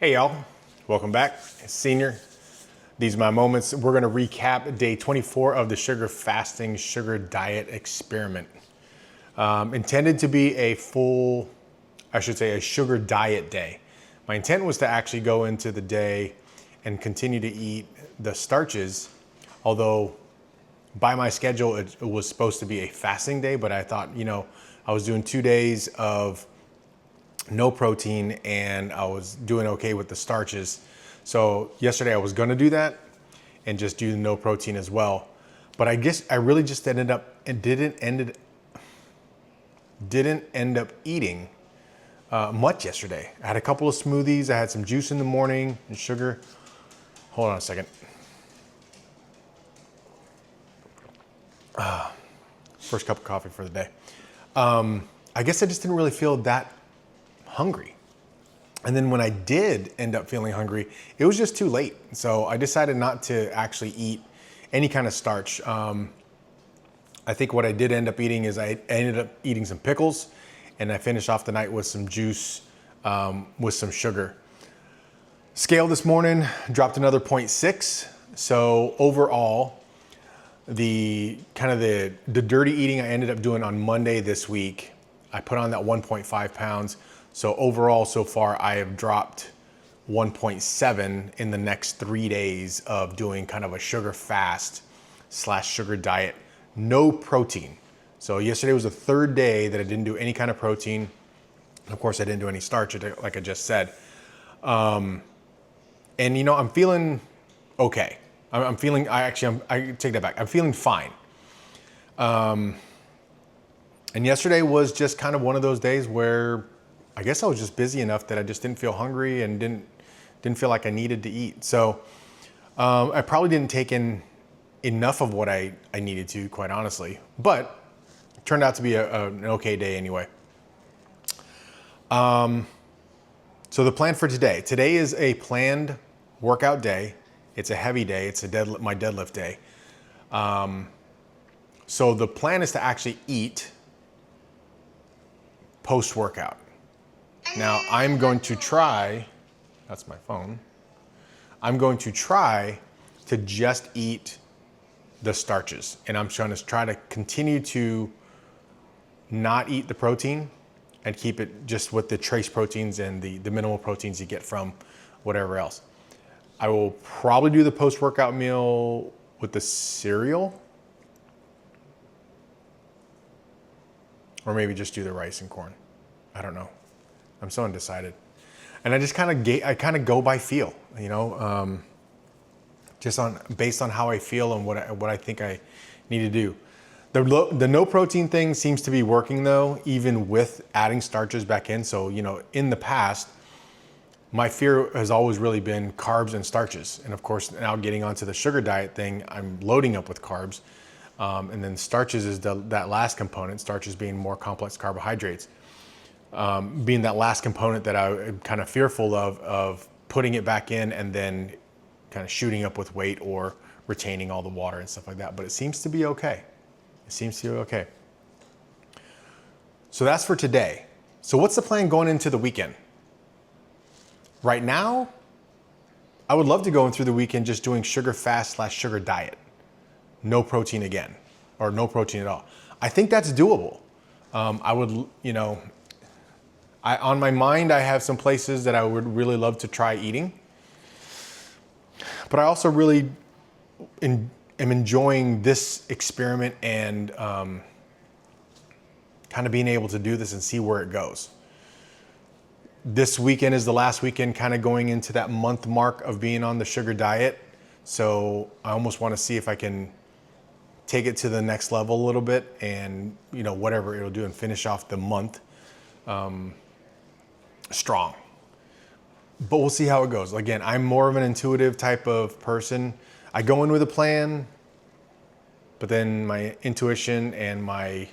Hey y'all, welcome back. It's Senior. These are my moments. We're gonna recap day 24 of the sugar fasting, sugar diet experiment. Intended to be a a sugar diet day. My intent was to actually go into the day and continue to eat the starches, although by my schedule, it was supposed to be a fasting day, but I thought, I was doing 2 days of no protein and I was doing okay with the starches. So yesterday I was gonna do that and just do no protein as well. But I guess I really just ended up and didn't end up eating much yesterday. I had a couple of smoothies. I had some juice in the morning and sugar. Hold on a second. First cup of coffee for the day. I guess I just didn't really feel that hungry. And then when I did end up feeling hungry, it was just too late. So I decided not to actually eat any kind of starch. I think what I did end up eating is I ended up eating some pickles and I finished off the night with some juice with some sugar. Scale this morning dropped another 0.6. So overall, the dirty eating I ended up doing on Monday this week, I put on that 1.5 pounds. So overall, so far, I have dropped 1.7 in the next 3 days of doing kind of a sugar fast / sugar diet, no protein. So yesterday was the third day that I didn't do any kind of protein. Of course, I didn't do any starch, like I just said. And I'm feeling okay. I take that back. I'm feeling fine. And yesterday was just kind of one of those days where I guess I was just busy enough that I just didn't feel hungry and didn't feel like I needed to eat. So I probably didn't take in enough of what I needed to, quite honestly. But it turned out to be an okay day anyway. So the plan for today is a planned workout day. It's a heavy day. It's my deadlift day. So the plan is to actually eat post-workout. Now I'm going to try, that's my phone. I'm going to try to just eat the starches, and I'm trying to try to continue to not eat the protein and keep it just with the trace proteins and the minimal proteins you get from whatever else. I will probably do the post-workout meal with the cereal, or maybe just do the rice and corn. I don't know. I'm so undecided. And I just kind of go by feel, just based on how I feel and what I think I need to do. The no protein thing seems to be working though, even with adding starches back in. So, in the past, my fear has always really been carbs and starches. And of course, now getting onto the sugar diet thing, I'm loading up with carbs. And then starches is that last component, starches being more complex carbohydrates. Being that last component that I'm kind of fearful of putting it back in and then kind of shooting up with weight or retaining all the water and stuff like that. But it seems to be okay. So that's for today. So what's the plan going into the weekend? Right now, I would love to go in through the weekend just doing sugar fast / sugar diet. No protein again, or no protein at all. I think that's doable. On my mind, I have some places that I would really love to try eating. But I also really am enjoying this experiment and kind of being able to do this and see where it goes. This weekend is the last weekend kind of going into that month mark of being on the sugar diet. So I almost want to see if I can take it to the next level a little bit and, whatever it'll do and finish off the month strong. But we'll see how it goes. Again, I'm more of an intuitive type of person. I go in with a plan, but then my intuition and my,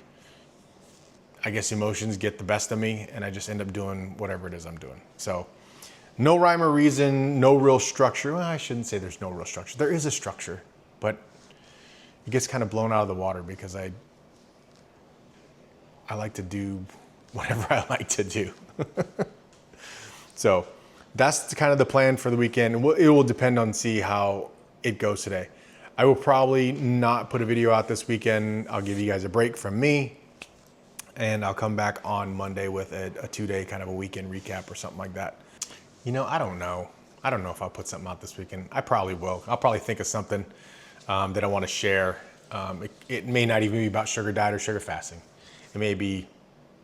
emotions get the best of me, and I just end up doing whatever it is I'm doing. So no rhyme or reason, no real structure. Well, I shouldn't say there's no real structure. There is a structure, but it gets kind of blown out of the water because I like to do whatever I like to do. So that's kind of the plan for the weekend. It will depend on see how it goes today. I will probably not put a video out this weekend. I'll give you guys a break from me, and I'll come back on Monday with a 2-day kind of a weekend recap or something like that. You know, I don't know. I don't know if I'll put something out this weekend. I probably will. I'll probably think of something that I want to share. It may not even be about sugar diet or sugar fasting. It may be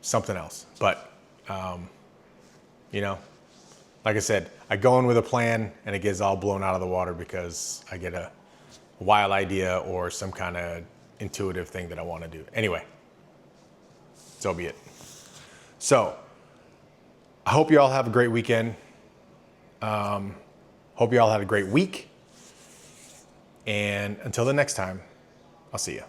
something else. But, you know, like I said, I go in with a plan and it gets all blown out of the water because I get a wild idea or some kind of intuitive thing that I want to do. Anyway, so be it. So I hope you all have a great weekend. Hope you all had a great week. And until the next time, I'll see you.